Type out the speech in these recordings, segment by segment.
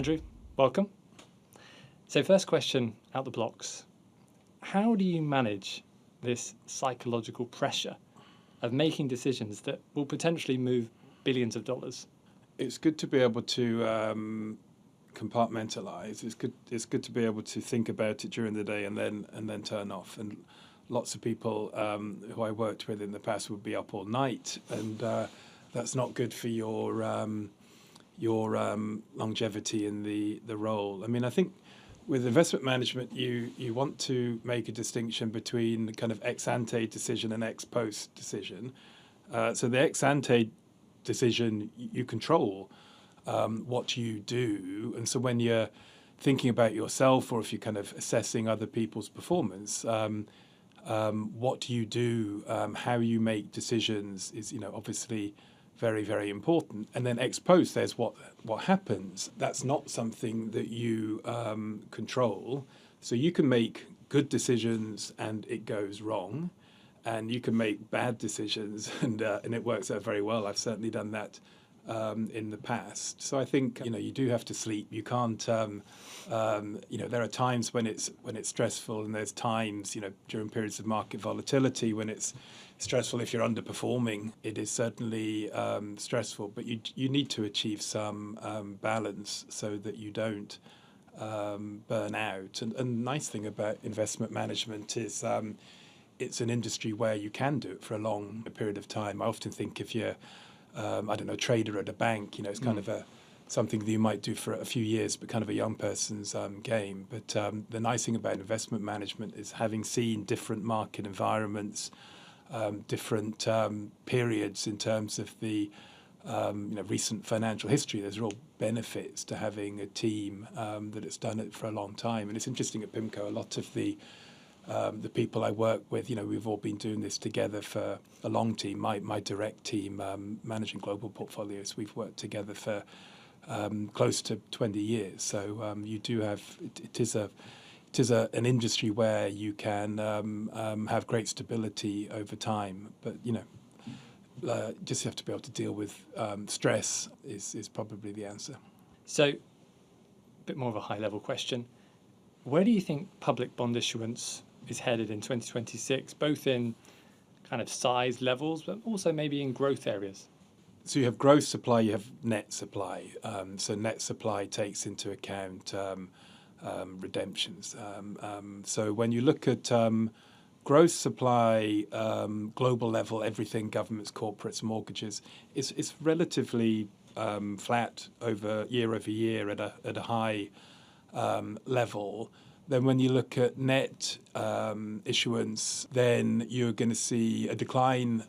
Andrew, welcome. So first question out the blocks. How do you manage this psychological pressure of making decisions that will potentially move billions of dollars? It's good to be able to compartmentalize. It's good to be able to think about it during the day and then turn off. And lots of people who I worked with in the past would be up all night, and that's not good for your longevity in the role. I mean, I think with investment management, you want to make a distinction between the kind of ex ante decision and ex post decision. So the ex ante decision, you control what you do, and so when you're thinking about yourself, or if you're kind of assessing other people's performance, what you do, how you make decisions is, obviously very, very important. And then ex post, there's what happens. That's not something that you control. So you can make good decisions and it goes wrong, and you can make bad decisions and it works out very well. I've certainly done that in the past. So I think you do have to sleep. You can't. There are times when it's stressful, and there's times during periods of market volatility when it's stressful. If you're underperforming, it is certainly stressful. But you need to achieve some balance so that you don't burn out. And the nice thing about investment management is it's an industry where you can do it for a long period of time. I often think if you're a trader at a bank, it's kind of something that you might do for a few years, but kind of a young person's game. But the nice thing about investment management is having seen different market environments, different periods in terms of the recent financial history. There's real benefits to having a team that has done it for a long time. And it's interesting at PIMCO, a lot of the people I work with, we've all been doing this together for a long time. My direct team, managing global portfolios, we've worked together for close to 20 years. So you do have, it is an industry where you can have great stability over time. But, just have to be able to deal with stress is probably the answer. So a bit more of a high level question. Where do you think public bond issuance is headed in 2026, both in kind of size levels, but also maybe in growth areas? So you have gross supply, you have net supply. So net supply takes into account redemptions. So when you look at gross supply, global level, everything, governments, corporates, mortgages, it's relatively flat over year at a high level. Then when you look at net issuance, then you're going to see a decline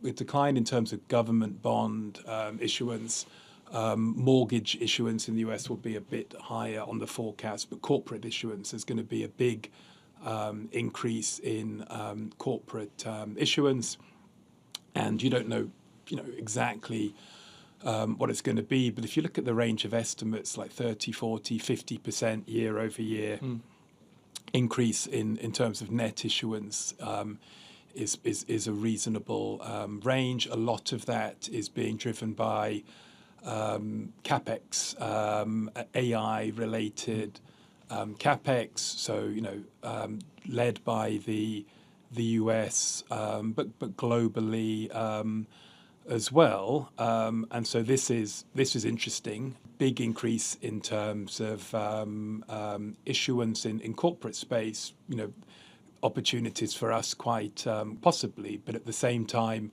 in terms of government bond issuance. Mortgage issuance in the US will be a bit higher on the forecast, but corporate issuance is going to be a big increase in corporate issuance. And you don't know, exactly what it's going to be. But if you look at the range of estimates, like 30, 40, 50% year over year increase in terms of net issuance is a reasonable range. A lot of that is being driven by CapEx, AI-related CapEx, so, led by the US, but globally as well, and so this is interesting. Big increase in terms of issuance in corporate space. Opportunities for us quite possibly, but at the same time,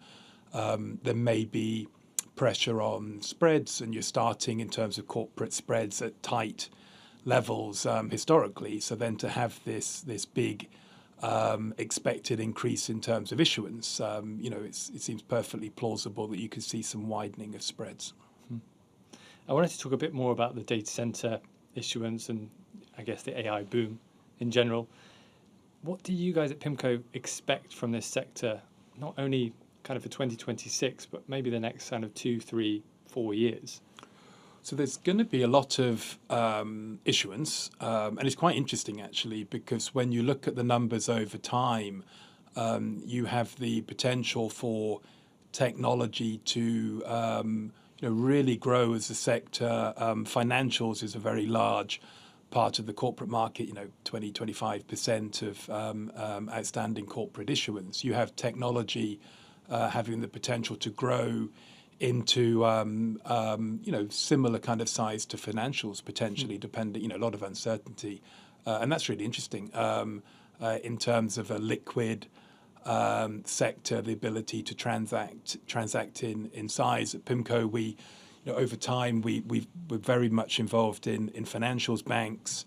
there may be pressure on spreads, and you're starting in terms of corporate spreads at tight levels historically. So then to have this big expected increase in terms of issuance, it seems perfectly plausible that you could see some widening of spreads. I wanted to talk a bit more about the data center issuance and I guess the AI boom in general. What do you guys at PIMCO expect from this sector, not only kind of for 2026, but maybe the next kind of 2, 3, 4 years? So there's going to be a lot of issuance, and it's quite interesting actually, because when you look at the numbers over time, you have the potential for technology to really grow as a sector. Financials is a very large part of the corporate market, 20-25% of outstanding corporate issuance. You have technology having the potential to grow into similar kind of size to financials potentially, depending, a lot of uncertainty, and that's really interesting in terms of a liquid sector, the ability to transact in size. At PIMCO, we over time we're very much involved in financials, banks,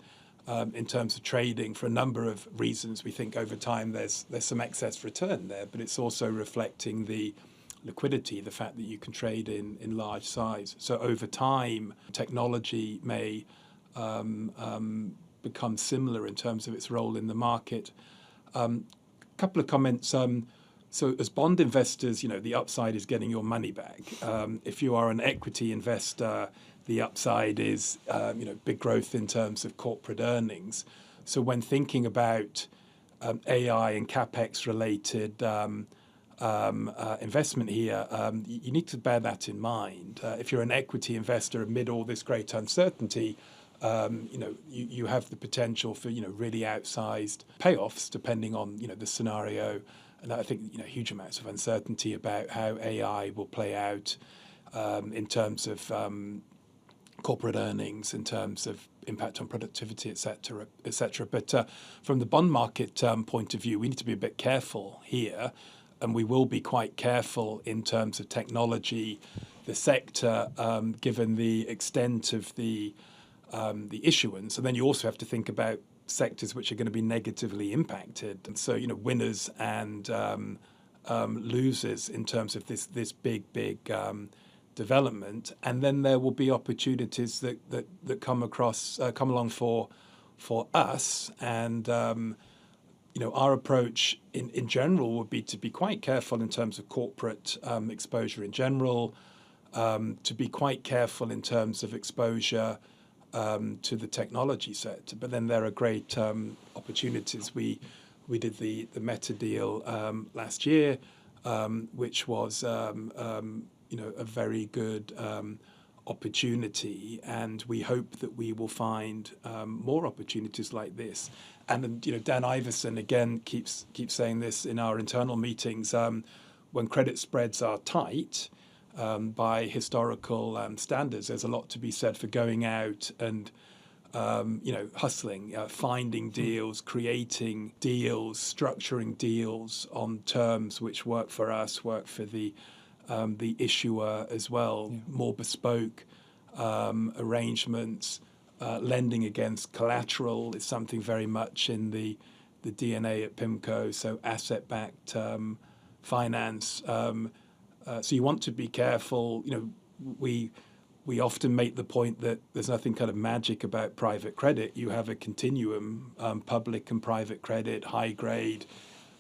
in terms of trading for a number of reasons. We think over time there's some excess return there, but it's also reflecting the liquidity, the fact that you can trade in large size. So over time, technology may become similar in terms of its role in the market. Couple of comments. So as bond investors, the upside is getting your money back. If you are an equity investor, the upside is big growth in terms of corporate earnings. So when thinking about AI and capex related investment here, you need to bear that in mind. If you're an equity investor amid all this great uncertainty, you have the potential for really outsized payoffs depending on the scenario. And I think huge amounts of uncertainty about how AI will play out in terms of corporate earnings, in terms of impact on productivity, et cetera, et cetera. But from the bond market point of view, we need to be a bit careful here, and we will be quite careful in terms of technology, the sector, given the extent of the issuance. And then you also have to think about sectors which are going to be negatively impacted. And so, winners and losers in terms of this big development. And then there will be opportunities that come along for us. And our approach in general would be to be quite careful in terms of corporate exposure in general, to be quite careful in terms of exposure to the technology sector. But then there are great opportunities. We did the Meta deal last year, which was a very good opportunity, and we hope that we will find more opportunities like this. And Dan Iverson again keeps saying this in our internal meetings. When credit spreads are tight, by historical standards, there's a lot to be said for going out and hustling, finding deals, creating deals, structuring deals on terms which work for us, work for the issuer as well. More bespoke arrangements, lending against collateral is something very much in the DNA at PIMCO. So asset-backed finance. So you want to be careful. We often make the point that there's nothing kind of magic about private credit. You have a continuum, public and private credit, high grade,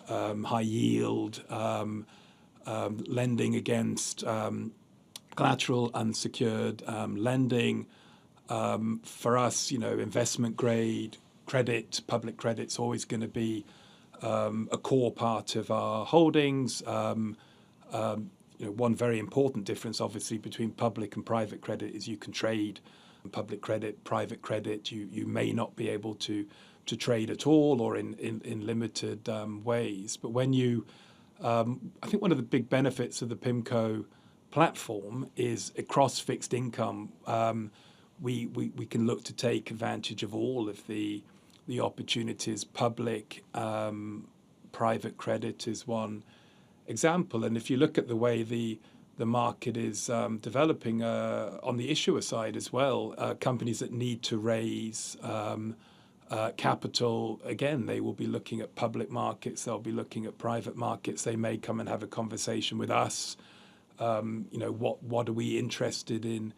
high yield, lending against collateral, unsecured lending. For us, investment grade credit, public credit's always going to be a core part of our holdings. One very important difference, obviously, between public and private credit is you can trade public credit, private credit. You may not be able to trade at all or in limited ways. But when I think one of the big benefits of the PIMCO platform is across fixed income, we can look to take advantage of all of the opportunities. Public, private credit is one example. And if you look at the way the market is developing on the issuer side as well, companies that need to raise capital, again, they will be looking at public markets, they'll be looking at private markets. They may come and have a conversation with us. What are we interested in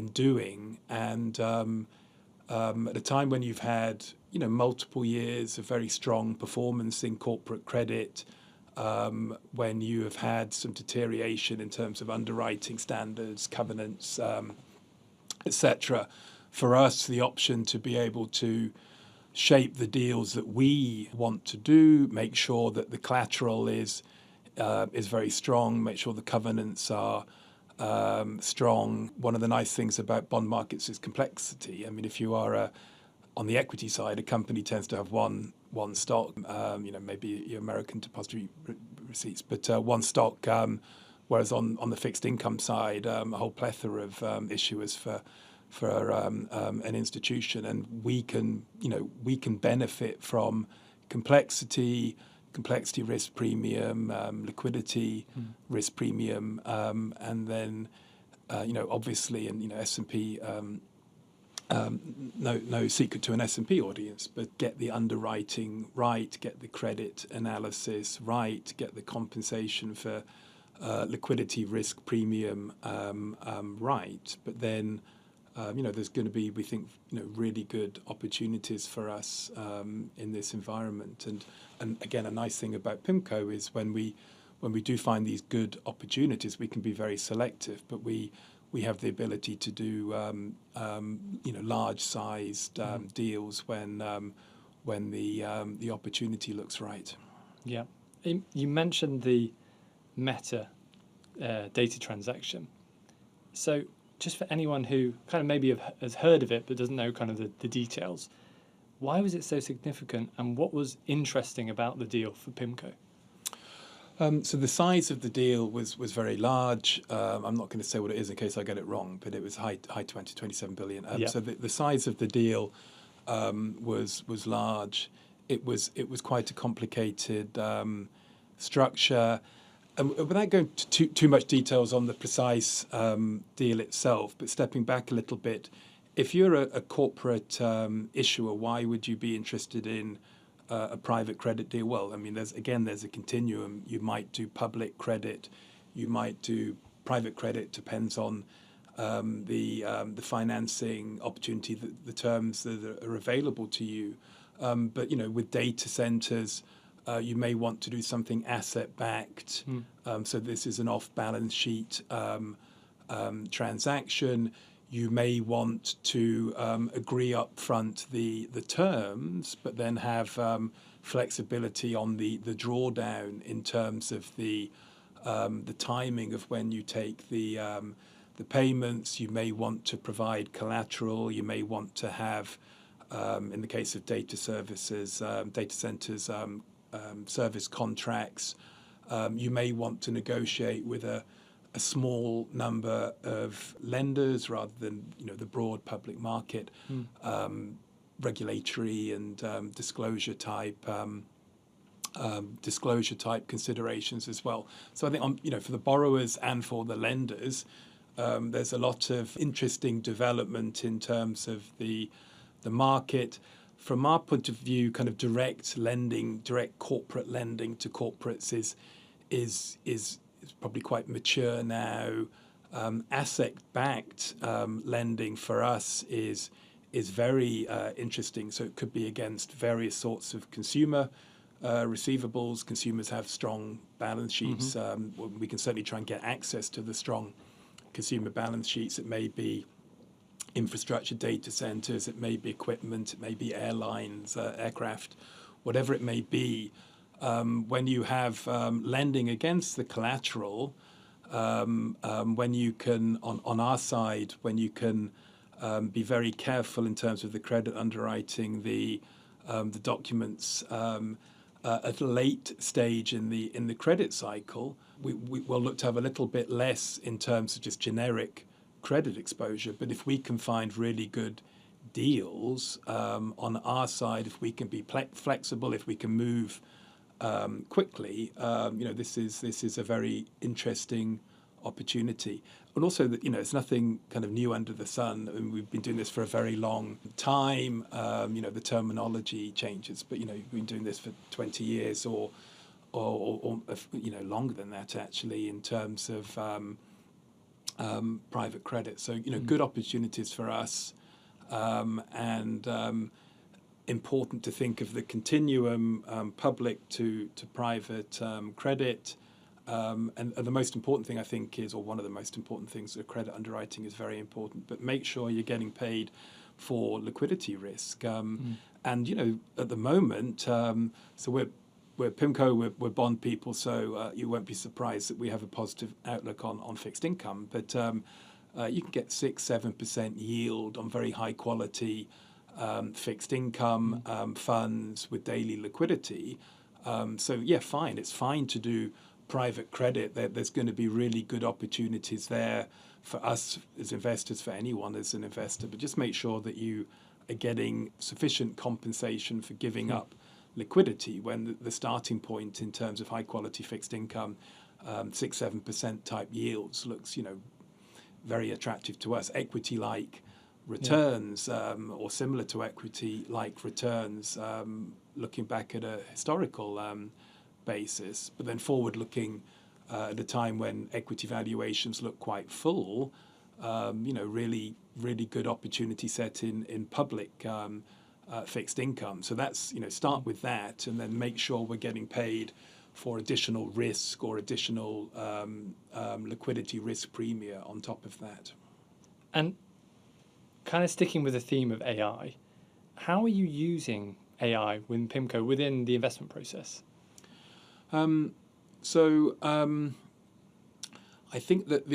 doing? And at a time when you've had multiple years of very strong performance in corporate credit, when you have had some deterioration in terms of underwriting standards, covenants, etc. For us, the option to be able to shape the deals that we want to do, make sure that the collateral is very strong, make sure the covenants are strong. One of the nice things about bond markets is complexity. I mean, if you are on the equity side, a company tends to have one stock. Maybe your American depository receipts, but one stock. Whereas on the fixed income side, a whole plethora of issuers for an institution, and we can benefit from complexity risk premium, liquidity risk premium, and then obviously, and S&P. No secret to an S&P audience, but get the underwriting right, get the credit analysis right, get the compensation for liquidity risk premium right. But then, there's going to be, we think, really good opportunities for us in this environment. And again, a nice thing about PIMCO is when we do find these good opportunities, we can be very selective, but we have the ability to do large-sized deals when the opportunity looks right. Yeah, you mentioned the Meta data transaction. So just for anyone who kind of maybe has heard of it but doesn't know kind of the details, why was it so significant, and what was interesting about the deal for PIMCO? So the size of the deal was very large. I'm not going to say what it is in case I get it wrong, but it was high 27 billion. So the size of the deal was large. It was quite a complicated structure. And without going to too much details on the precise deal itself, but stepping back a little bit, if you're a corporate issuer, why would you be interested in a private credit deal? Well, I mean, there's a continuum. You might do public credit, you might do private credit. Depends on the financing opportunity, the terms that are available to you. But with data centers, you may want to do something asset-backed. So this is an off-balance sheet transaction. You may want to agree up front the terms, but then have flexibility on the drawdown in terms of the timing of when you take the payments. You may want to provide collateral. You may want to have, in the case of data services, data centers, service contracts. You may want to negotiate with a small number of lenders rather than the broad public market. Regulatory and disclosure type considerations as well. So I think for the borrowers and for the lenders, there's a lot of interesting development in terms of the market. From our point of view, kind of direct corporate lending to corporates is probably quite mature now. Asset-backed lending for us is very interesting. So it could be against various sorts of consumer receivables. Consumers have strong balance sheets. We can certainly try and get access to the strong consumer balance sheets. It may be infrastructure data centers, it may be equipment, it may be airlines, aircraft, whatever it may be. When you have lending against the collateral, when you can, on our side, when you can be very careful in terms of the credit underwriting, the documents at a late stage in the credit cycle, we will look to have a little bit less in terms of just generic credit exposure. But if we can find really good deals on our side, if we can be flexible, if we can move quickly, this is a very interesting opportunity. And also that it's nothing kind of new under the sun. I mean, we've been doing this for a very long time. The terminology changes, but you've been doing this for 20 years or longer than that actually in terms of private credit. So good opportunities for us, and important to think of the continuum, public to private credit. And the most important thing I think is, or one of the most important things, that credit underwriting is very important. But make sure you're getting paid for liquidity risk. And at the moment, so we're PIMCO, we're bond people, so you won't be surprised that we have a positive outlook on fixed income. But you can get 6-7% yield on very high quality fixed income funds with daily liquidity. So yeah, fine. It's fine to do private credit. There's going to be really good opportunities there for us as investors, for anyone as an investor. But just make sure that you are getting sufficient compensation for giving up liquidity when the starting point in terms of high quality fixed income, 6-7% type yields looks, very attractive to us. Equity like returns or similar to equity like returns, looking back at a historical basis, but then forward looking at a time when equity valuations look quite full, really good opportunity set in public fixed income. So that's, start with that and then make sure we're getting paid for additional risk or additional liquidity risk premia on top of that. And kind of sticking with the theme of AI, how are you using AI within PIMCO within the investment process? I think that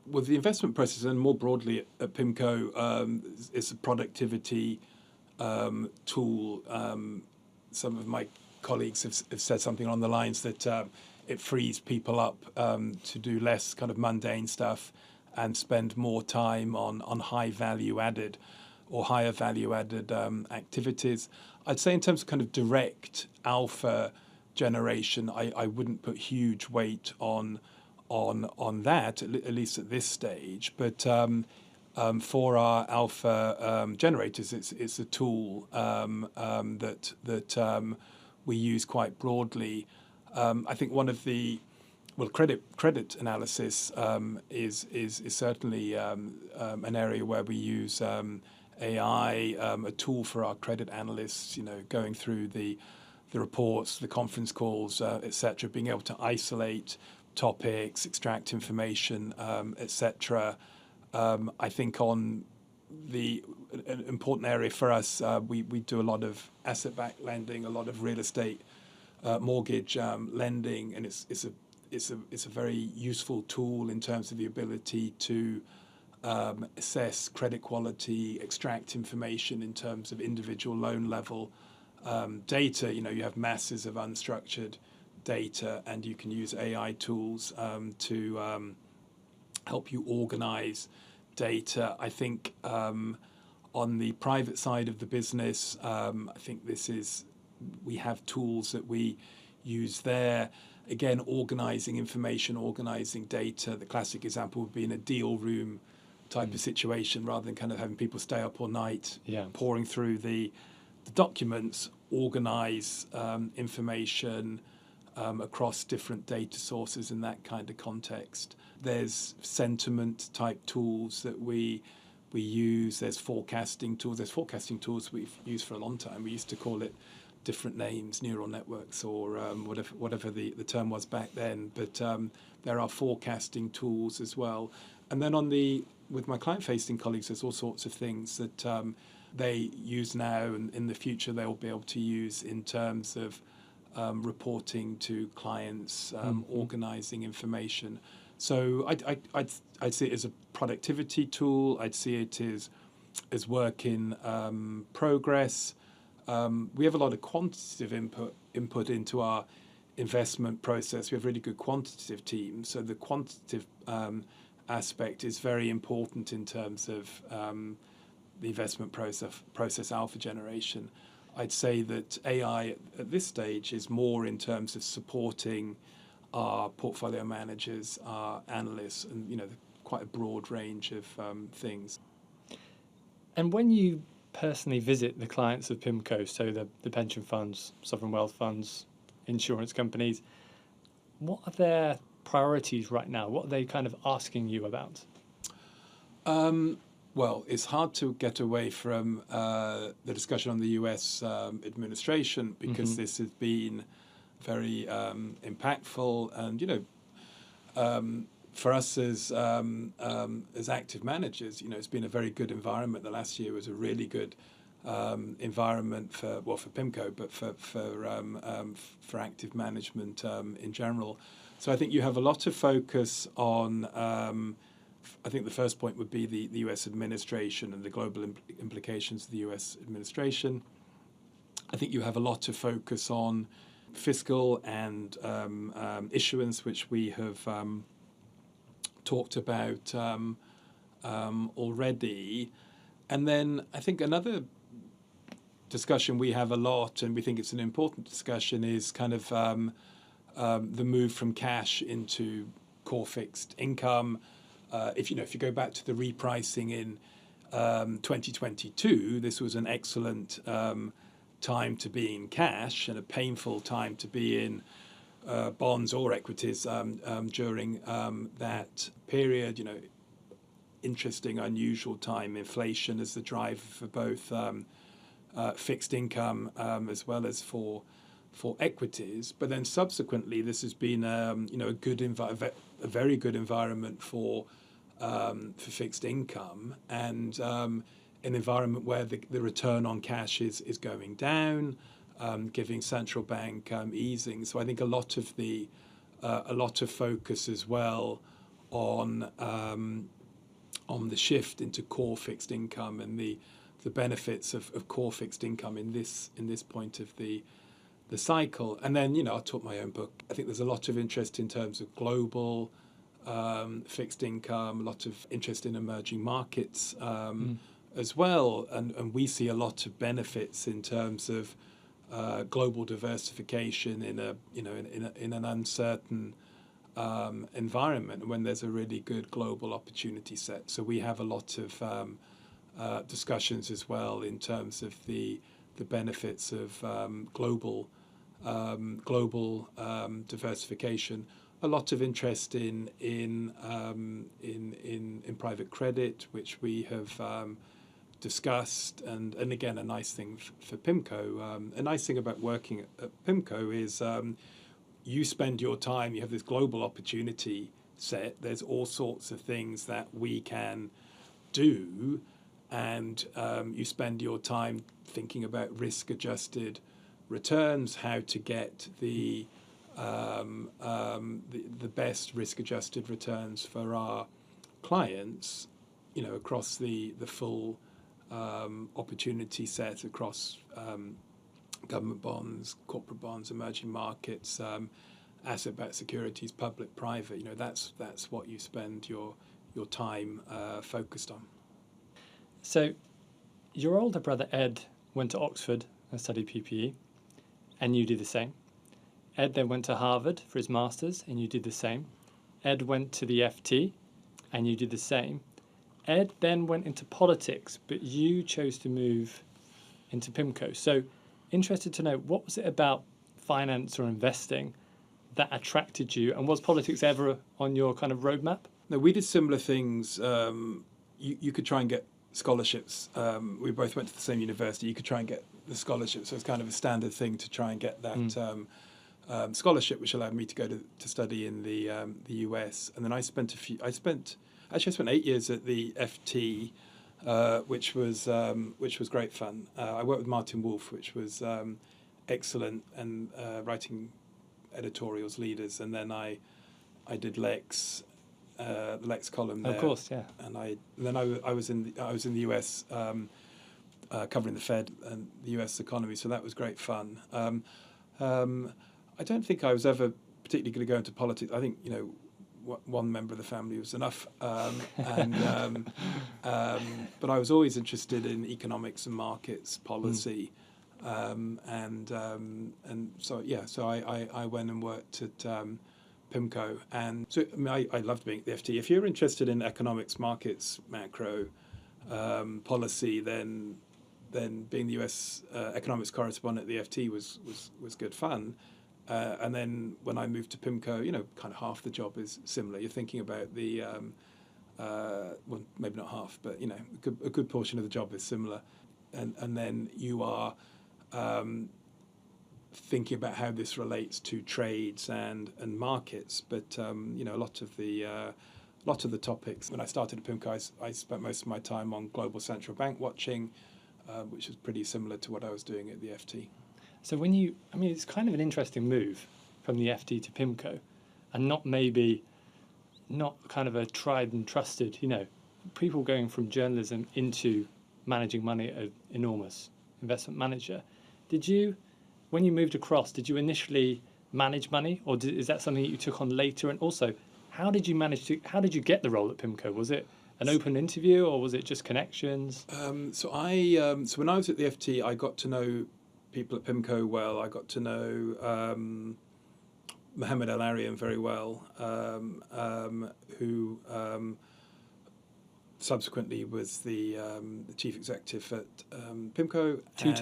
with the investment process and more broadly at PIMCO, it's a productivity tool. Some of my colleagues have said something on the lines that it frees people up to do less kind of mundane stuff and spend more time on high value added or higher value added activities. I'd say in terms of kind of direct alpha generation, I wouldn't put huge weight on that, at least at this stage. But for our alpha generators, it's a tool that we use quite broadly. I think one of the credit analysis is certainly an area where we use AI, a tool for our credit analysts. Going through the reports, the conference calls, etc., being able to isolate topics, extract information, etc. I think an important area for us, we do a lot of asset-backed lending, a lot of real estate mortgage lending, and it's a very useful tool in terms of the ability to assess credit quality, extract information in terms of individual loan level data. You have masses of unstructured data, and you can use AI tools to help you organize data. I think on the private side of the business, I think we have tools that we use there. Again, organizing information, organizing data. The classic example would be in a deal room type of situation, rather than kind of having people stay up all night pouring through the documents, organize information across different data sources in that kind of context. There's sentiment type tools that we use. There's forecasting tools. There's forecasting tools we've used for a long time. We used to call it different names, neural networks, or whatever the term was back then. But there are forecasting tools as well. And then with my client-facing colleagues, there's all sorts of things that they use now, and in the future they'll be able to use in terms of reporting to clients, organizing information. So I'd see it as a productivity tool. I'd see it as work in progress. We have a lot of quantitative input into our investment process. We have really good quantitative teams. So the quantitative aspect is very important in terms of the investment process alpha generation. I'd say that AI at this stage is more in terms of supporting our portfolio managers, our analysts, and quite a broad range of things. And when you personally visit the clients of PIMCO, so the pension funds, sovereign wealth funds, insurance companies, what are their priorities right now? What are they kind of asking you about? Well, it's hard to get away from the discussion on the US administration, because this has been very impactful, and for us as active managers, it's been a very good environment. The last year was a really good environment for PIMCO, but for active management in general. So I think you have a lot of focus on. I think the first point would be the U.S. administration and the global implications of the U.S. administration. I think you have a lot of focus on fiscal and issuance, which we have talked about already. And then I think another discussion we have a lot, and we think it's an important discussion, is kind of the move from cash into core fixed income. If you go back to the repricing in 2022, this was an excellent time to be in cash and a painful time to be in bonds or equities during that period. Interesting, unusual time. Inflation as the driver for both fixed income as well as for equities. But then subsequently, this has been a very good environment for fixed income, and an environment where the return on cash is going down, giving central bank easing. So I think a lot of focus as well on the shift into core fixed income and the benefits of core fixed income in this point of the cycle. And then I'll talk my own book. I think there's a lot of interest in terms of global fixed income, a lot of interest in emerging markets as well, and we see a lot of benefits in terms of global diversification in an uncertain environment when there's a really good global opportunity set. So we have a lot of discussions as well in terms of the benefits of global diversification. A lot of interest in private credit, which we have discussed, and again, a nice thing for PIMCO. A nice thing about working at PIMCO is you spend your time. You have this global opportunity set. There's all sorts of things that we can do, and you spend your time thinking about risk-adjusted returns, how to get the best risk-adjusted returns for our clients, across the full opportunity set across government bonds, corporate bonds, emerging markets, asset-backed securities, public, private. That's what you spend your time focused on. So, your older brother Ed went to Oxford and studied PPE, and you did the same. Ed then went to Harvard for his master's, and you did the same. Ed went to the FT, and you did the same. Ed then went into politics, but you chose to move into PIMCO. So, interested to know, what was it about finance or investing that attracted you, and was politics ever on your kind of roadmap? No, we did similar things. You could try and get scholarships. We both went to the same university. You could try and get the scholarship, so it's kind of a standard thing to try and get that scholarship, which allowed me to go to study in the US. And then I spent 8 years at the FT, which was great fun. I worked with Martin Wolf, which was excellent, and writing editorials, leaders, and then I did Lex, the Lex column there. Of course, yeah. And then I was in the US covering the Fed and the US economy, so that was great fun. I don't think I was ever particularly going to go into politics. I think one member of the family was enough, but I was always interested in economics and markets policy, and so I went and worked at PIMCO, and so I loved being at the FT. If you're interested in economics, markets, macro policy, then being the US economics correspondent at the FT was good fun. And then when I moved to PIMCO, kind of half the job is similar. You're thinking about the, well, maybe not half, but a good portion of the job is similar, and then you are thinking about how this relates to trades and markets. But a lot of the topics. When I started at PIMCO, I spent most of my time on global central bank watching. which was pretty similar to what I was doing at the FT. So it's kind of an interesting move from the FT to PIMCO, and not kind of a tried and trusted, people going from journalism into managing money at an enormous investment manager. When you moved across, did you initially manage money, or is that something that you took on later? And also, how did you get the role at PIMCO? Was it an open interview, or was it just connections? So when I was at the FT, I got to know people at PIMCO well. I got to know Mohammed Al-Arian very well, who subsequently was the chief executive at PIMCO.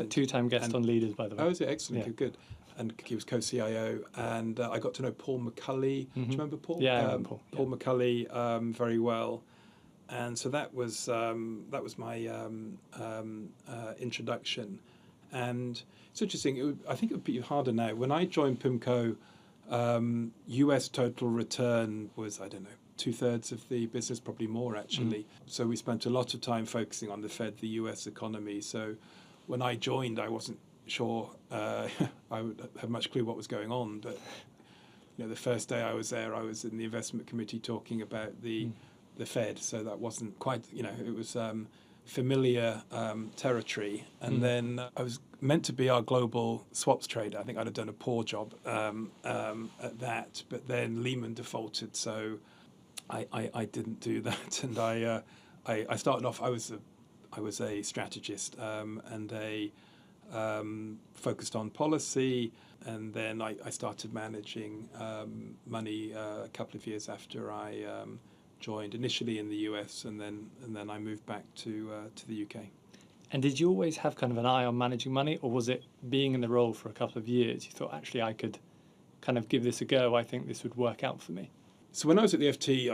Two-time guest on Leaders, by the way. Oh, is it? Excellent. Yeah. Good. And he was co-CIO. And I got to know Paul McCulley. Do you remember Paul? Yeah, I remember Paul. Paul McCulley very well. And so that was my introduction. And it's interesting. I think it would be harder now. When I joined PIMCO, US total return was, I don't know, 2/3 of the business, probably more actually. So we spent a lot of time focusing on the Fed, the US economy. So when I joined, I wasn't sure I would have much clue what was going on. But the first day I was there, I was in the investment committee talking about the Fed. So that wasn't quite, it was familiar territory. And then I was meant to be our global swaps trader. I think I'd have done a poor job at that. But then Lehman defaulted, so I didn't do that. And I started off. I was a strategist and focused on policy. And then I started managing money a couple of years after I joined, initially in the US, and then I moved back to the UK. And did you always have kind of an eye on managing money, or was it being in the role for a couple of years you thought, actually, I could kind of give this a go, I think this would work out for me? So when I was at the FT,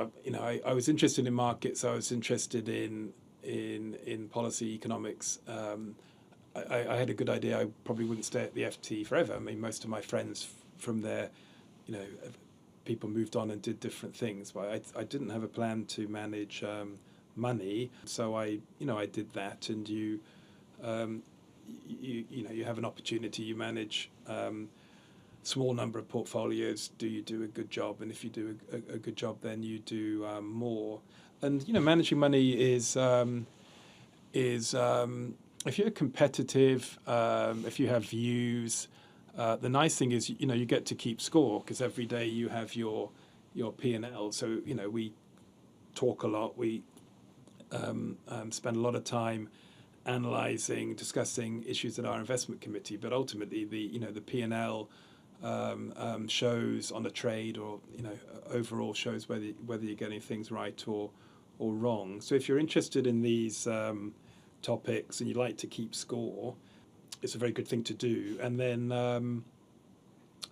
I was interested in markets. I was interested in policy, economics. I had a good idea. I probably wouldn't stay at the FT forever. I mean, most of my friends from there, people moved on and did different things. But I didn't have a plan to manage money, so I did that. And you have an opportunity. You manage small number of portfolios. Do you do a good job? And if you do a good job, then you do more. And managing money is if you're competitive, if you have views. The nice thing is, you get to keep score because every day you have your P&L. So we talk a lot. We spend a lot of time analysing, discussing issues at our investment committee. But ultimately, the P&L shows on a trade, or overall shows whether you're getting things right or wrong. So if you're interested in these topics and you like to keep score, it's a very good thing to do. And then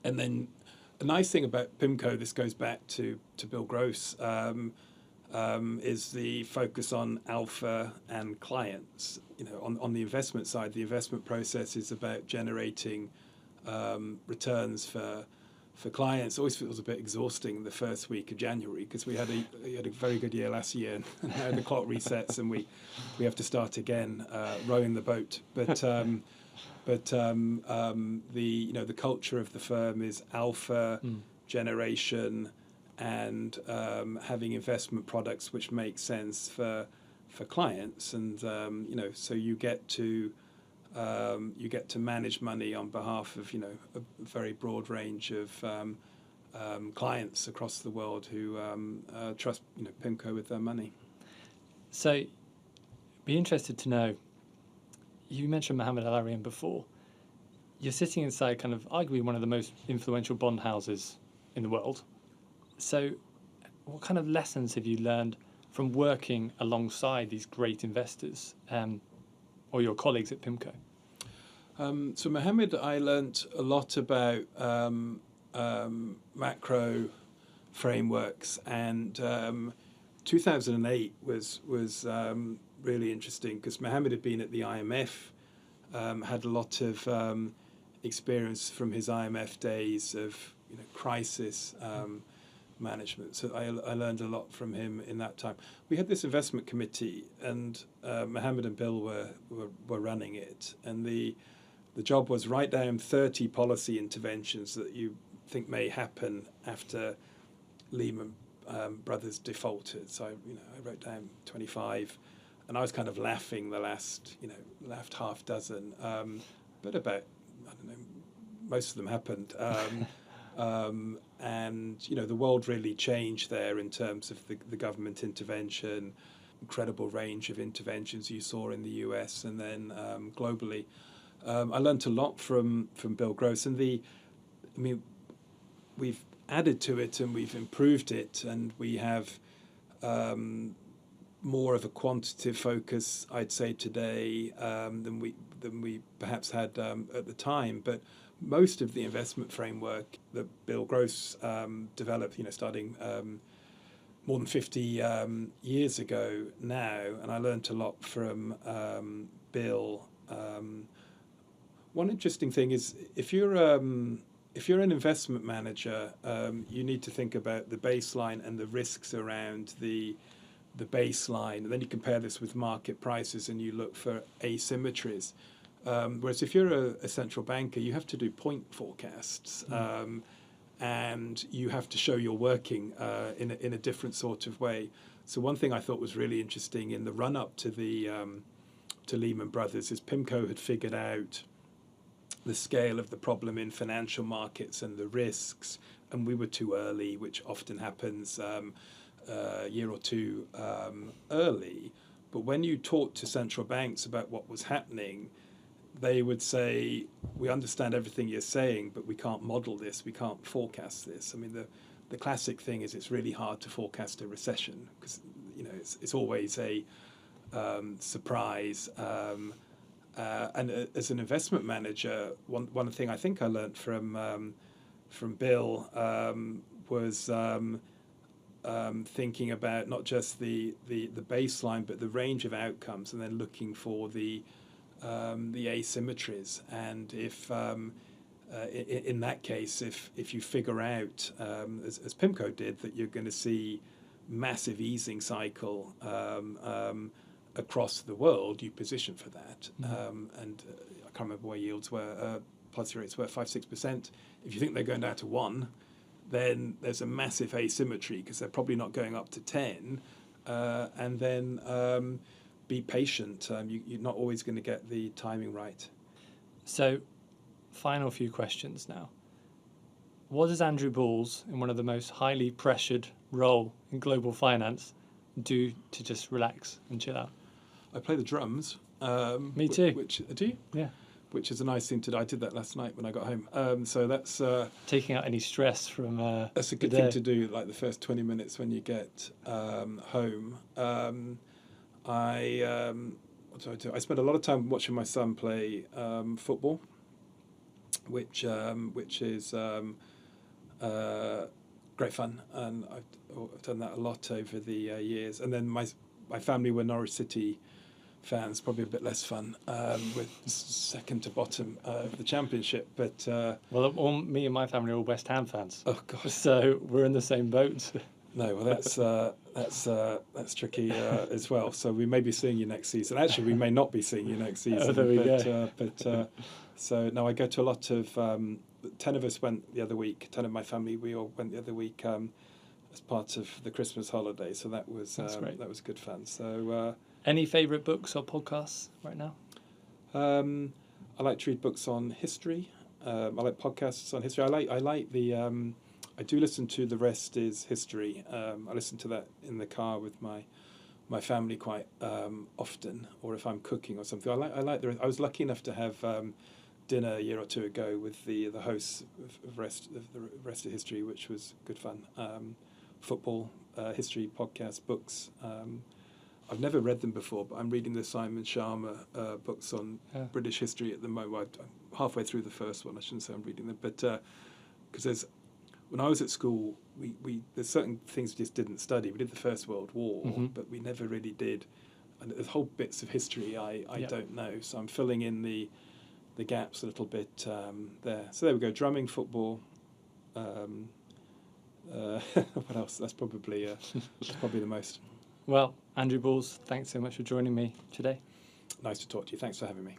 a nice thing about PIMCO, this goes back to Bill Gross, is the focus on alpha and clients. On the investment side, the investment process is about generating returns for clients. It always feels a bit exhausting the first week of January because we had a very good year last year, and now the clock resets and we have to start again rowing the boat. But the culture of the firm is alpha generation and having investment products which make sense for clients, and so you get to manage money on behalf of a very broad range of clients across the world who trust PIMCO with their money. So, be interested to know. You mentioned Mohammed Al-Arian before. You're sitting inside kind of arguably one of the most influential bond houses in the world. So, what kind of lessons have you learned from working alongside these great investors, or your colleagues at PIMCO? So Mohammed, I learnt a lot about macro frameworks, and 2008 was really interesting because Mohammed had been at the IMF, had a lot of experience from his IMF days of crisis management. So I learned a lot from him in that time. We had this investment committee, and Mohammed and Bill were running it, and the job was write down 30 policy interventions that you think may happen after Lehman Brothers defaulted. So I wrote down 25, and I was kind of laughing the last half dozen, but about, I don't know, most of them happened. And the world really changed there in terms of the government intervention, incredible range of interventions you saw in the US and then globally. I learned a lot from Bill Gross, and we've added to it and we've improved it, and we have more of a quantitative focus, I'd say, today than we perhaps had at the time. But most of the investment framework that Bill Gross developed, starting more than 50 years ago now, and I learned a lot from Bill. One interesting thing is if you're an investment manager, you need to think about the baseline and the risks around the baseline, and then you compare this with market prices and you look for asymmetries. Whereas if you're a central banker, you have to do point forecasts, and you have to show you're working in a different sort of way. So one thing I thought was really interesting in the run up to to Lehman Brothers is PIMCO had figured out the scale of the problem in financial markets and the risks, and we were too early, which often happens a year or two early. But when you talk to central banks about what was happening, they would say, we understand everything you're saying, but we can't model this, we can't forecast this. I mean, the classic thing is it's really hard to forecast a recession because it's always a surprise. And as an investment manager, one thing I think I learned from Bill was thinking about not just the baseline, but the range of outcomes, and then looking for the asymmetries. And if in that case, if you figure out, as PIMCO did, that you're going to see massive easing cycle across the world, you position for that. And I can't remember what yields were, policy rates were 5-6%. If you think they're going down to 1, then there's a massive asymmetry because they're probably not going up to 10. And then be patient. You're not always going to get the timing right. So, final few questions now. What does Andrew Balls, in one of the most highly pressured role in global finance, do to just relax and chill out? I play the drums. Me too. Which do you? Yeah. Which is a nice thing to do. I did that last night when I got home. So that's taking out any stress from. That's a good thing to do. Like the first 20 minutes when you get home. What do I do? I spend a lot of time watching my son play football, which is great fun, and I've done that a lot over the years. And then my family were Norwich City fans, probably a bit less fun with second to bottom of the Championship. But well, me and my family are all West Ham fans. Oh God! So we're in the same boat. No, well that's tricky as well. So we may be seeing you next season. Actually, we may not be seeing you next season. Oh, there we go. So no, I go to a lot of. 10 of us went the other week. 10 of my family, we all went the other week as part of the Christmas holiday. So that was good fun. So. Any favourite books or podcasts right now? I like to read books on history. I like podcasts on history. I like the. I do listen to The Rest Is History. I listen to that in the car with my family quite often, or if I'm cooking or something. I like I was lucky enough to have dinner a year or two ago with the hosts of The Rest Is History, which was good fun. Football, history, podcasts, books. I've never read them before, but I'm reading the Simon Sharma books on British history at the moment. I'm halfway through the first one. I shouldn't say I'm reading them, but because when I was at school, there's certain things we just didn't study. We did the First World War, but we never really did. And there's whole bits of history I don't know, so I'm filling in the gaps a little bit there. So there we go. Drumming, football, What else? That's probably the most. Well, Andrew Balls, thanks so much for joining me today. Nice to talk to you. Thanks for having me.